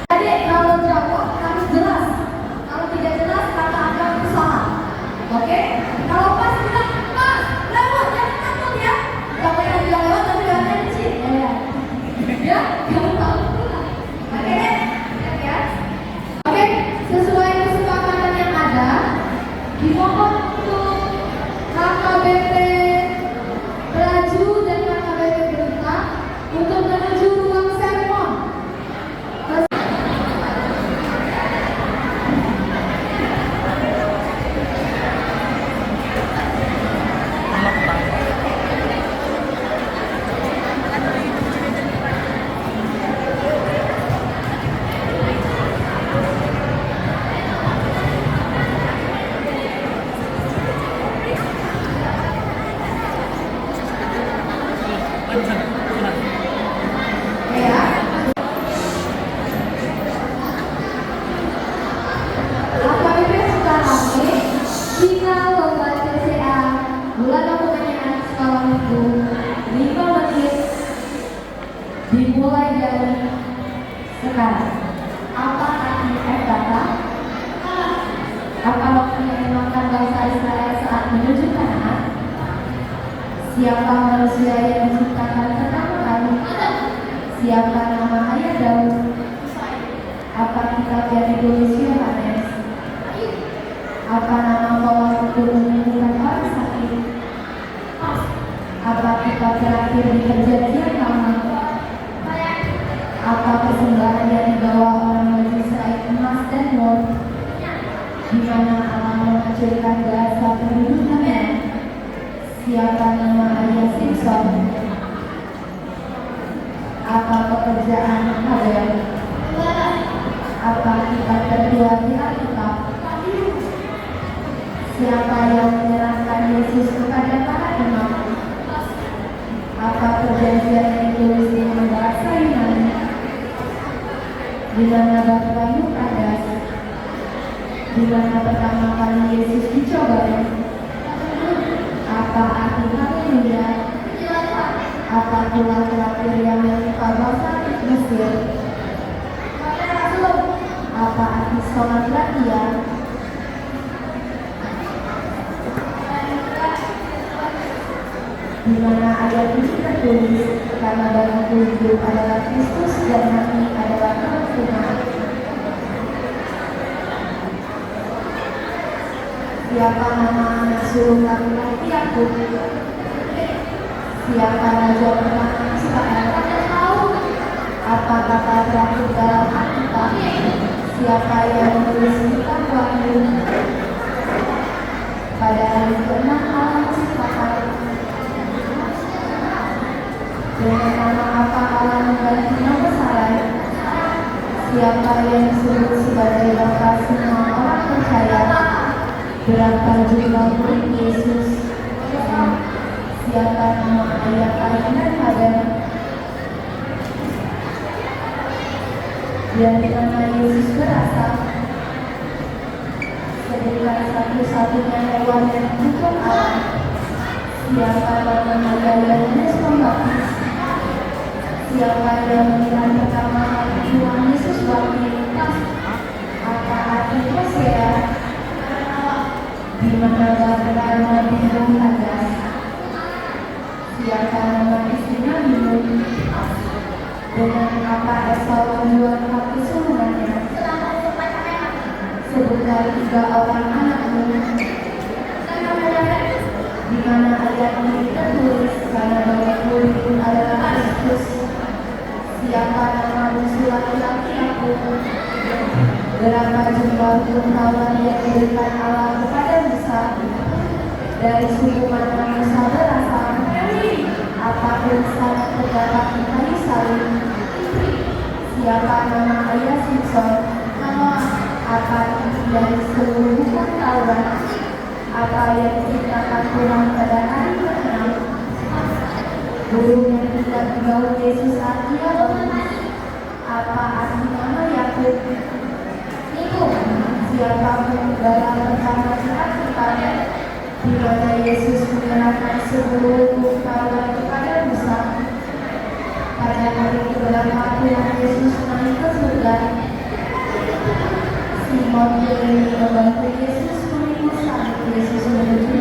Jadi kalau jawab harus jelas. Kalau tidak jelas kata Anda salah. Oke? Kalau pas kita pas lewat jangan takut ya. Kalau yang bilang lewat tapi jangan kecil. Ya, kamu tahu. Oke? Ya. Oke, sesuai kesepakatan yang ada, dimohon untuk KKBP Raju dan KKBP Berita untuk menuju ruang seremon. AKBP Sukarame, final lomba TCA bulan pertanyaan skala minggu 5 menit dimulai dari sekarang. Apa arti kata? Apa waktunya memakan bangsa Israel saat menuju Kanaan? Siapa manusia yang diciptakan pertama kali? Siapa nama ayah Daud? Apa kitab yang ditulis Yohanes? Apa nama pola untuk menyembuhkan orang sakit? Apa kitab terakhir di perjanjian lama? Apa persembahan yang dibawa orang Majus emas dan mur? Di mana Allah menghancurkan bahasa perdudukannya? Siapa nama ayah Simpson? Apa pekerjaan Habel? Apa kitab kedua di Alkitab? Siapa yang menyerahkan Yesus kepada para imam? Apa perjanjian yang ditulis dengan bahasa Yunani? Di mana batu kayu kadas? Di mana pertama kali Yesus dicobai? Apa arti haleluya? Apa pula terakhir yang menimpa bangsa Mesir? Apa arti sholat Latia? Di mana ayat ini tertulis, karena bagiku hidup adalah Kristus dan mati adalah keuntungan. Siapa nama anak sulung laki-laki Yakub? Siapa raja pertama Israel? Apa kata terakhir dalam Alkitab? Siapa yang menulis kitab Wahyu? Pada hari ke-6 Allah menciptakan. Dengan nama apa Allah mengganti nama Sarai? Siapa yang disebut sebagai bapak semua orang percaya? Berapa jumlah murid Yesus? Siapa nama ayah Kain dan Habel? Dari mana Yesus berasal? Sebutkan satu-satunya hewan yang bukan Allah. Siapa nama Yohanes Pembaptis? Siapa yang melihat pertama kali Tuhan Yesus bangkit? Apa arti Hosea? Di mana Bapa di atas? Siapa nama istrinya minum? Dengan apa Esau menjual hati semuanya? Sebutkan 3 orang anakmu. Di mana ayat ini tertulis, karena bagiku hidup adalah Kristus. Siapa nama musuh laki-laki aku? Berapa jumlah pengetahuan yang diberikan Allah kepada Musa? Dari suku mana Musa berasal? Apa tulisan terdapat di kayu salib? Siapa nama ayah Simpson? Apa isi dari seluruh hukum Taurat? Apa yang diciptakan Tuhan pada hari ke-6? Burung yang tidak dibawa Yesus artinya apa arti nama Yakub? Siapa pengembala pertama di Alkitab? Di mana Yesus menyerahkan seluruh hukum Taurat kepada Musa? Pada hari keberapa Tuhan Yesus naik ke surga, Simon Petrus membantu Yesus memikul salib Yesus menuju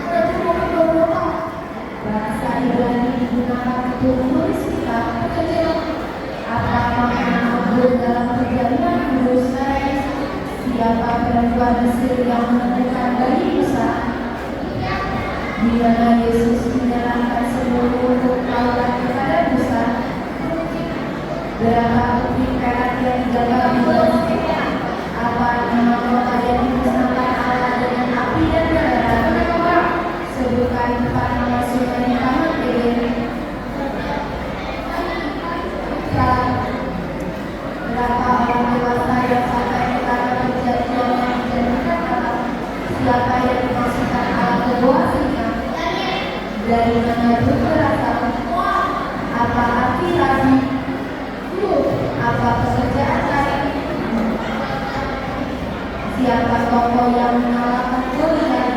ke rumah berdoa. Bahasa Ibrani digunakan untuk menulis kitab Petunjuk. Apa makna anggur dalam perjalanan Kudus? Siapa perempuan Mesir yang menemukan bayi Musa? Di mana Yesus menyerahkan seluruh Taurat kepada Musa? Berapa bukti perak yang dijaga di Mesir? Apa nama kota yang dimusnahkan Allah dengan api dan neraka? Sebutkan 4 nama sungai di Taman Eden. Berapa orang dewasa yang sampai kepada perjanjian yang dijanjikan Allah? Siapa yang dimasukkan Allah ke bawah singa? Dari mana Ruh berasal? Apa arti rabi? Apa pekerjaan lain? Siapa tokoh yang mengalahkan Goliat?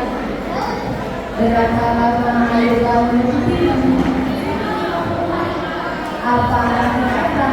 Berapa lama air laut menutupi bumi? Apa arti kata?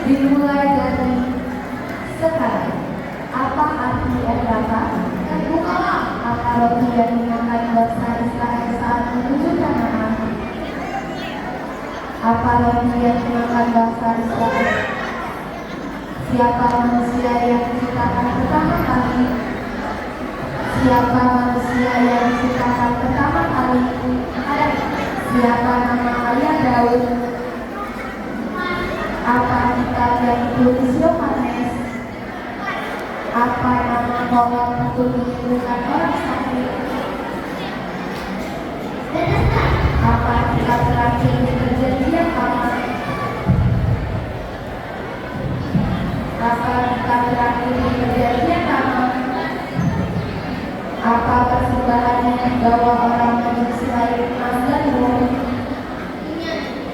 Dimulai dari sekarang. Apa arti berapa? Apa roti yang dimakan bangsa Israel saat menuju Kanaan? Apa roti yang dimakan bangsa Israel? Siapa manusia yang diciptakan pertama kali? Siapa manusia yang diciptakan pertama kali? Siapa nama ayah Daud? Apa kitab yang ditulis Yohanes? Apa nama orang untuk menyembuhkan orang sakit? Apa kitab terakhir di perjanjian lama? Apa kitab terakhir di perjanjian lama? Apa persembahan yang dibawa orang Majus selain emas dan wol?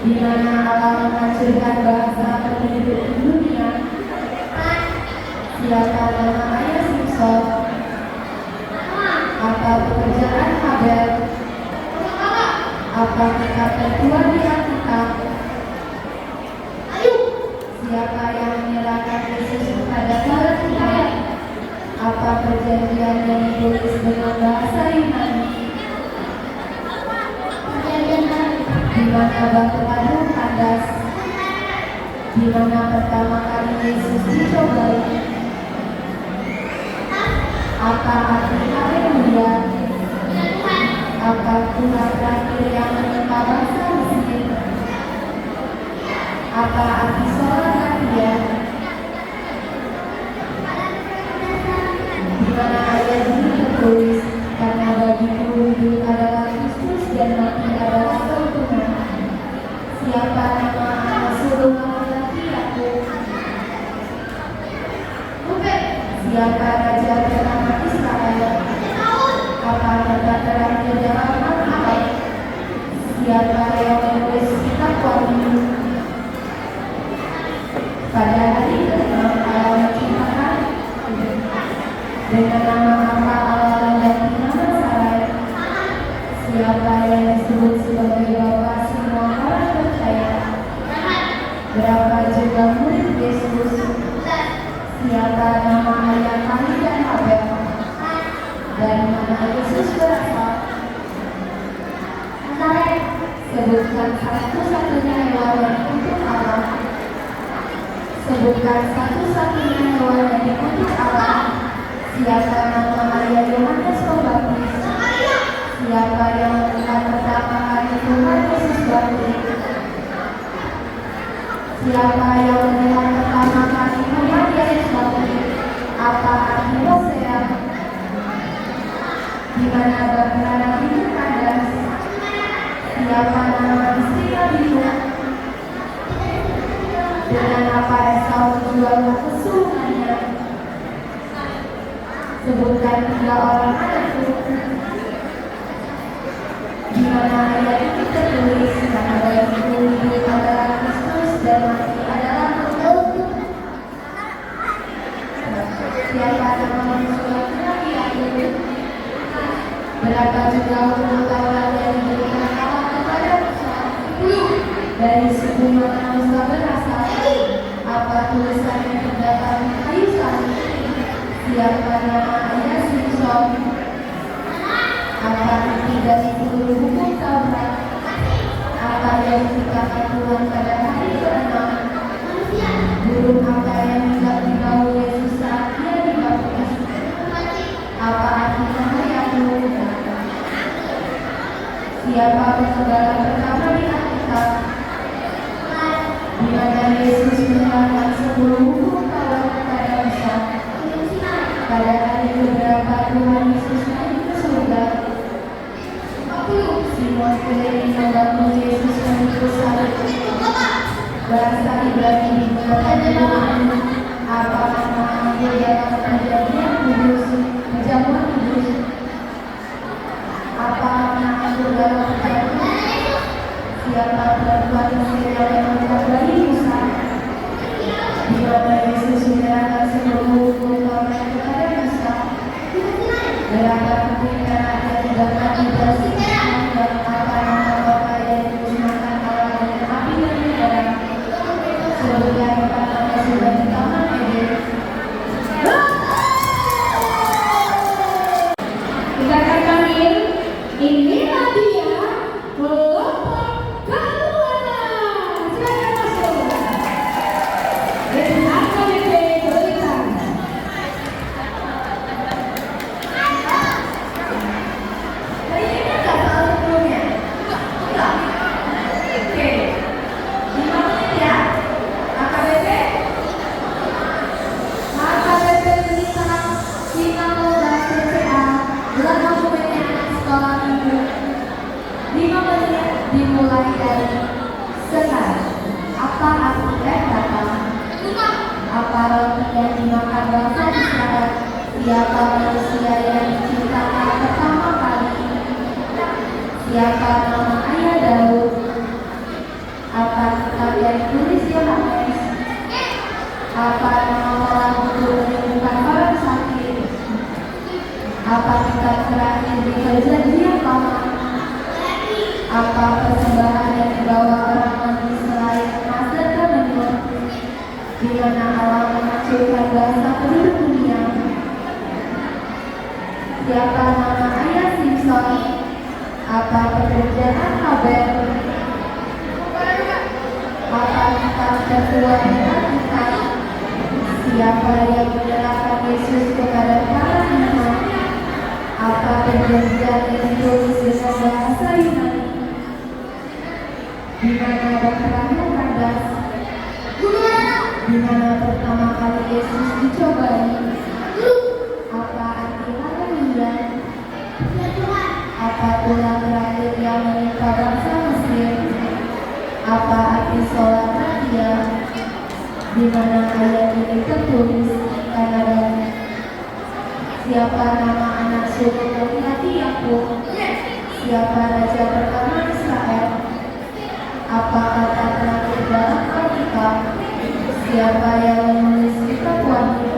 Di mana Allah menghancurkan bangsa penduduk dunia? Siapa nama ayah Simpson? Apa pekerjaan Habel? Apa kitab tertua di Alkitab? Siapa yang menyerahkan Yesus kepada Palestina? Apa perjanjian yang ditulis dengan bahasa Yunani? Di mana batu patung kandas? Di mana pertama kali Yesus dicobai? Apa arti haleluya? Apa Tuhan terakhir yang menimpa bangsa Mesir? Apa arti sholat Nadia? Di mana ayat ini tertulis, karena bagiku hidup adalah Kristus dan mati adalah keuntungan. Siapa nama anak sulung laki-laki Yakub? Siapa raja pertama Israel? Apa kata terakhir dalam Alkitab? Siapa yang menulis kitab Wahyu? Pada hari ke-6 Allah menciptakan. Dengan nama apa Allah mengganti nama Sarai? Siapa yang disebut sebagai Bapa semua orang percaya? Berapa jumlah murid Yesus? Siapa nama ayah Kain dan Habel? nama Yesus berasal? Sebutkan satu-satunya hewan yang dibentuk Allah. Sebutkan satu-satunya hewan yang dibentuk Allah. Siapa nama ayah Yohanes Pembaptis? Siapa yang melihat pertama kali Tuhan Yesus bangkit? Siapa yang melihat pertama kali Tuhan Yesus bangkit? Apa arti Hosea? Di mana bagaimana hidup kandas? Siapa nama istri Nabimu? Dengan apa Esau menjual kesulungannya? Sebutkan 3 orang anakku. Di mana ayat itu tertulis karena bagiku hidup adalah Kristus dan mati adalah untukku. Siapa nama manusia laki aku? Berapa juga pengetahuan yang diberikan Allah kepada Musa? Dari suku mana Musa berasal? Apa tulisan yang terdapat di kayu salib? Siapa nama ayah Simson? Apa arti dari seluruh hukum Taurat? Apa yang dikatakan Tuhan pada hari ke-6? Burung apa yang tidak dibawa Yesus saat dia dibaptis? Apa arti cahaya-Mu? Siapa pengembala pertama di Alkitab? Di mana Yesus menerangkan 10 hukum Taurat kepada Musa? Pada hari keberapa Tuhan Yesus naik ke surga? Simon keliling membantu Yesus memikul salib. Bahasa Ibrani digunakan dengan apa nama ambil dalam perjanjian kudus, perjamuan kudus? Apa nama ambil dalam perjanjian? Siapa perempuan Mesir yang mengangkat bayi Musa? Di mana Yesus menyerahkan seluruh hukum Taurat kepada Musa? Berapa ketika ada 3 kali bersihkan dan apa nama Bapa yang digunakan Allah dengan api dan udara? Sebutkan 4 nama sudah di Taman Eden. Kita akan panggil, inilah dia kelompok Kaluana. Silakan masuk. Dari AKBP Belitan. Hari ini enggak soal sebelumnya? Enggak? Oke. 5 menit ya. AKBP Belitan Sinaloa CCA Belakang Pemenya Sekolah Minggu 5 menit dimulai dari sekarang. Apa arti kata? Apa roti yang dimakan bangsa Israel? Siapa manusia yang diciptakan pertama kali? Siapa nama ayah Daud? Apa kitab yang ditulis Yohanes? Apa nama orang untuk menyembuhkan orang sakit? Apa kitab terakhir di perjanjian lama? Apa persembahan yang dibawa orang mati selain emas dan kementerian? Di mana Allah menghancurkan bangsa penduduk dunia? Siapa nama ayah Simson? Apa pekerjaan Habel? Apa kitab tertua di Alkitab? Siapa yang menyerahkan Yesus kepada para imam? Apa perjanjian yang ditulis dengan bahasa Yunani? Di mana Bethlehem kandas? Di mana pertama kali Yesus dicobai? Apa arti haleluya? Apa tulang terakhir yang menimpa bangsa Mesir? Apa arti sholat rakyat? Di mana ayat ini tertulis Kanada? Siapa nama anak sulung laki-laki Yakub? Siapa raja pertama Israel? Apa kata terakhir dalam Alkitab? Siapa yang menulis kitab Wahyu?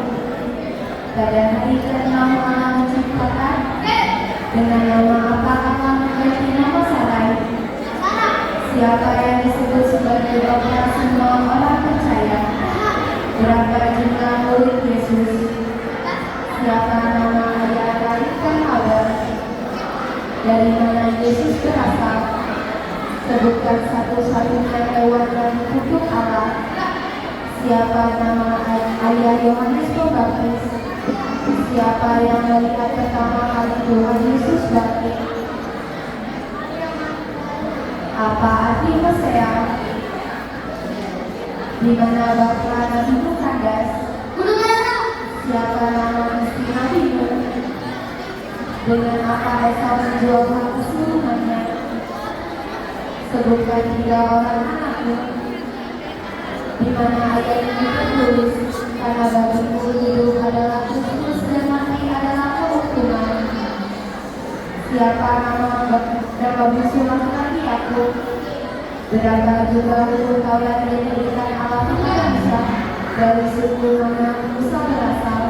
Pada hari ke-6 Allah menciptakan. Dengan nama apa Allah mengganti nama Sarai? Siapa yang disebut sebagai bapa semua orang percaya? Berapa jumlah murid Yesus? Siapa nama ayah dari Abel? bukan satu-satunya hewan yang dikutuk Allah. Siapa nama ayah Yohanes Pembaptis? Siapa yang melihat pertama kali Tuhan Yesus bangkit? Apa arti Hosea? Di mana bapa Nabi Mukandas? Siapa nama istri Nabi Nuh? Dengan apa Esau menjual hak keseluruhannya? Sebutkan 3 orang anakmu. Di mana ayat ini tertulis, karena bagimu hidup adalah Kristus dan mati adalah kehukuman. Siapa nama bungsu laki-laki Yakub? Berapa jumlah hukum Taurat yang diberikan Allah kepada Musa? Dari suku mana Musa berasal?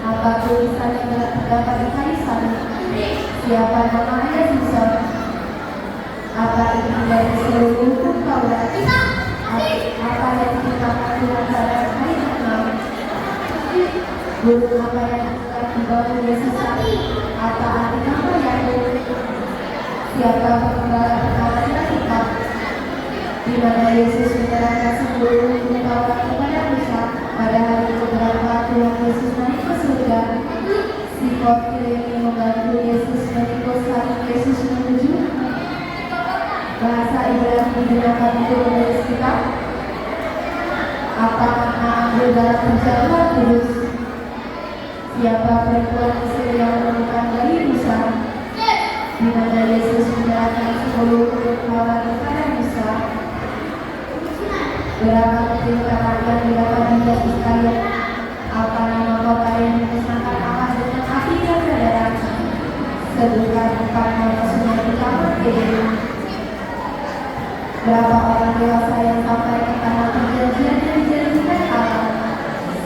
Apa tulisan yang terdapat di kayu salib? Siapa nama ayah Musa? Apa ini dari seluruh hukum Taurat? Apa yang dikatakan Tuhan pada hari ke-6? Burung apa yang telah dibawa Yesus? Apa arti nama Yakub? Siapa pengembala pertama kitab? Di mana Yesus menyerahkan seluruh hukum Taurat kepada Musa? Pada hari keberapa Tuhan Yesus naik ke surga? Simon Kirene membantu Yesus menikung salib Yesus menuju. Bahasa Ibrani digunakan untuk menulis kitab. Apa makna ambil dalam perjamuan kudus? Siapa perempuan Mesir yang menemukan bayi Musa? Di mana Yesus menyerahkan seluruh hukum Taurat kepada Musa? Berapa kecil kapal yang didapat di Judas Iskariot? Apa nama kota yang dimusnahkan Allah dengan api dan darah? Sebutkan 4 nama sungai utama Kedua. Berapa orang dewasa yang sampai ke tanah perjanjian yang dijanjikan Allah?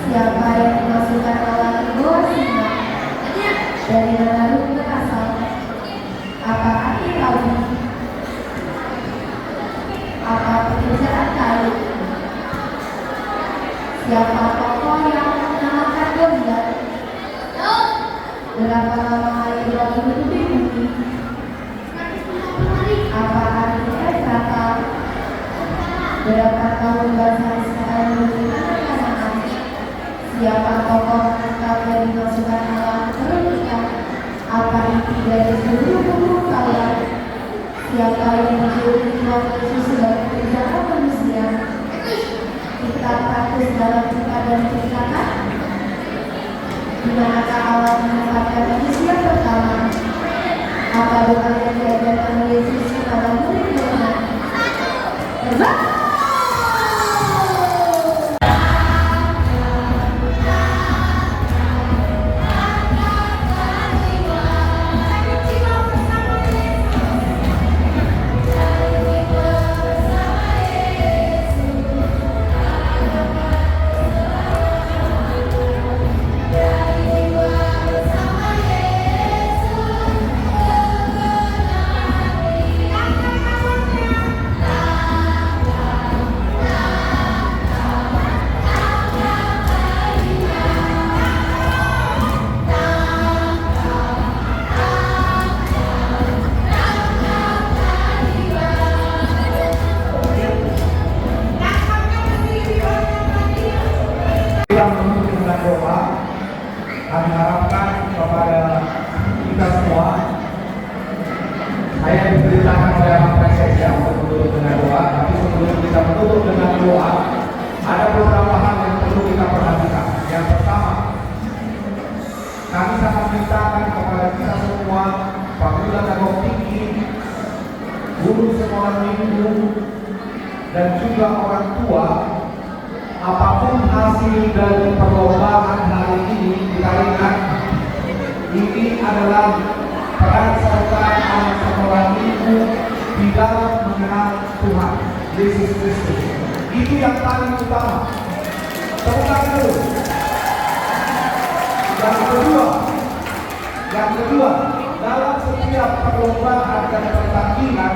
Siapa yang dimasukkan Allah ke bawah singa? Dari mana Ruh berasal? Apa arti kaum? Apa pekerjaan kayu? Siapa tokoh yang mengalahkan Goliat? Berapa lama air bagi menutupi bumi? Apa arti Efrata? Berapa tahun bangsa Israel menerima Kanaan? Siapa tokoh Natal yang dimasukkan Allah ke Perhentian? Apa inti dari seluruh hukum Taurat? Siapa yang menjadi Tuhan Yesus sebagai penjara manusia? Kitab Patus dalam cerita dan ceritakan. Di manakah Allah menempatkan manusia pertama? Apa doa yang diajarkan Yesus kepada murid-muridnya? Kami harapkan kepada kita semua, saya diberitakan oleh Pak Presiden untuk menutup dengan doa. Tapi sebelum kita menutup dengan doa, ada beberapa hal yang perlu kita perhatikan. Yang pertama, kami sangat mintakan kepada kita semua, apabila ada tinggi, guru sekolah minggu, dan juga orang tua, apapun hasil dari perlombaan hari ini, kita ingat ini adalah peran serta anak sekolah minggu di dalam mengenal Tuhan Yesus Kristus. Itu yang paling utama. Tepuk dulu. Yang kedua, dalam setiap perlombaan dan pertandingan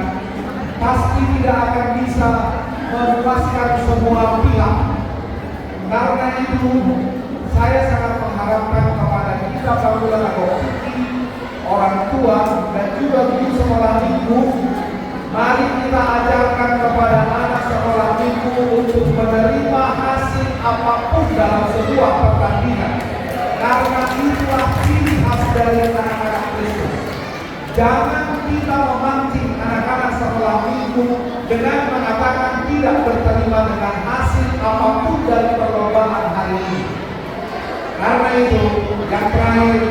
pasti tidak akan bisa memuaskan semua pihak. Karena itu, saya sangat mengharapkan kepada kita para orang tua dan juga guru sekolah minggu Mari kita ajarkan kepada anak sekolah minggu untuk menerima hasil apapun dalam sebuah pertandingan, karena itulah ciri khas dari anak-anak Kristus. Jangan kita memancing anak-anak sekolah minggu dengan mengatakan tidak berterima dengan hasil apapun dari perlombaan hari ini. Karena itu, yang terakhir,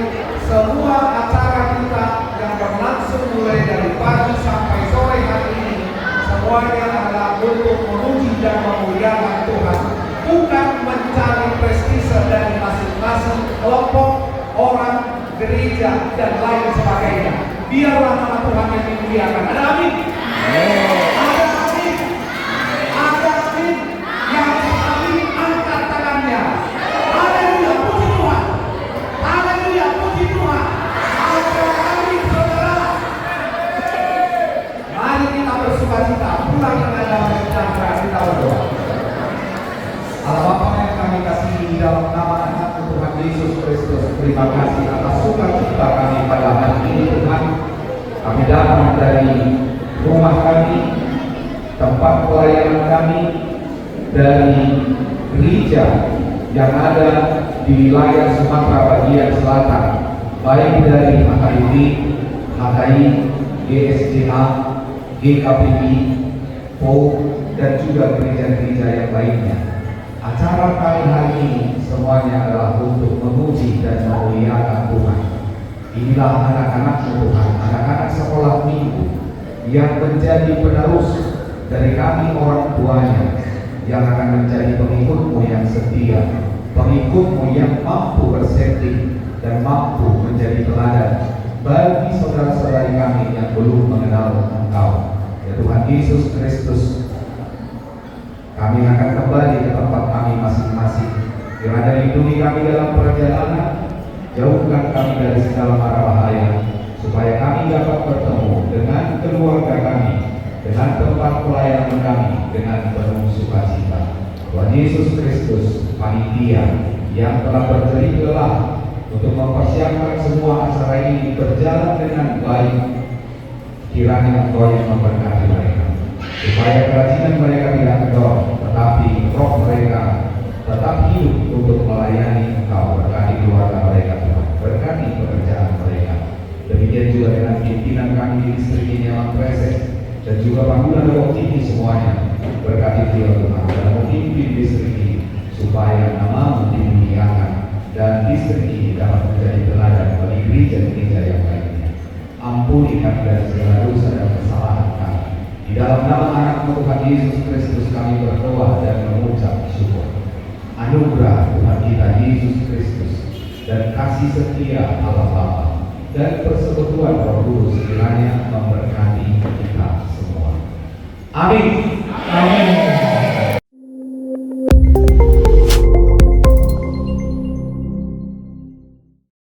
semua acara kita yang berlangsung mulai dari pagi sampai sore hari ini, semuanya adalah untuk memuji dan memuliakan Tuhan, bukan mencari prestise dari masing-masing kelompok, orang, gereja, dan lain sebagainya. Biarlah nama Tuhan yang dimuliakan. Ada amin? Ada amin? Ada amin? Yang amin, angkat tangannya. Haleluya, puji Tuhan. Haleluya, puji Tuhan. Ada amin, saudara. Mari kita bersukacita, pulang dengan damai sejahtera. Kita berdoa. Allah Bapa yang kami kasihi di dalam nama anak Tuhan Yesus Kristus, terima kasih atas sukacita kami pada hari ini Tuhan. Kami datang dari rumah kami, tempat pelayanan kami, dari gereja yang ada di wilayah Sumatera bagian selatan, baik dari HKIP, HKI, GSCA, GKPI, PO, dan juga gereja-gereja yang lainnya. Acara kami hari ini semuanya adalah untuk memuji dan memuliakan Tuhan. Inilah anak-anak Tuhan, anak-anak sekolah minggu yang menjadi penerus dari kami orang tuanya, yang akan menjadi pengikutmu yang setia, pengikutmu yang mampu bersetting dan mampu menjadi teladan bagi saudara-saudari kami yang belum mengenal Engkau. Ya Tuhan Yesus Kristus, kami akan kembali ke tempat kami masing-masing. Kiranya lindungi kami dalam perjalanan, jauhkan kami dari segala mara bahaya, supaya kami dapat bertemu dengan keluarga kami, dengan tempat pelayanan kami, dengan penuh sukacita. Tuhan Yesus Kristus, panitia yang telah berjerih lelah untuk mempersiapkan semua acara ini berjalan dengan baik, kiranya Engkau yang memberkati mereka, supaya kerajinan mereka tidak kendor, tetapi roh mereka tetap hidup untuk melayani Engkau. Berkati keluarga mereka Tuhan, berkati pekerjaan mereka. Demikian juga dengan pimpinan kami di distrik ini yang present, dan juga panggilan Roh ini semuanya. Berkati dia Tuhan dan memimpin distrik ini, supaya nama-Mu dimuliakan dan distrik ini dapat menjadi teladan bagi gereja-gereja yang lainnya. Ampuni kami dari segala dosa dan kesalahan kami. Di dalam nama anak Tuhan Yesus Kristus kami berdoa dan mengucap syukur. Anugerah Tuhan kita Yesus Kristus dan kasih setia Allah Bapa dan persekutuan Roh Kudus kiranya memberkati kita semua. Amin. Amin.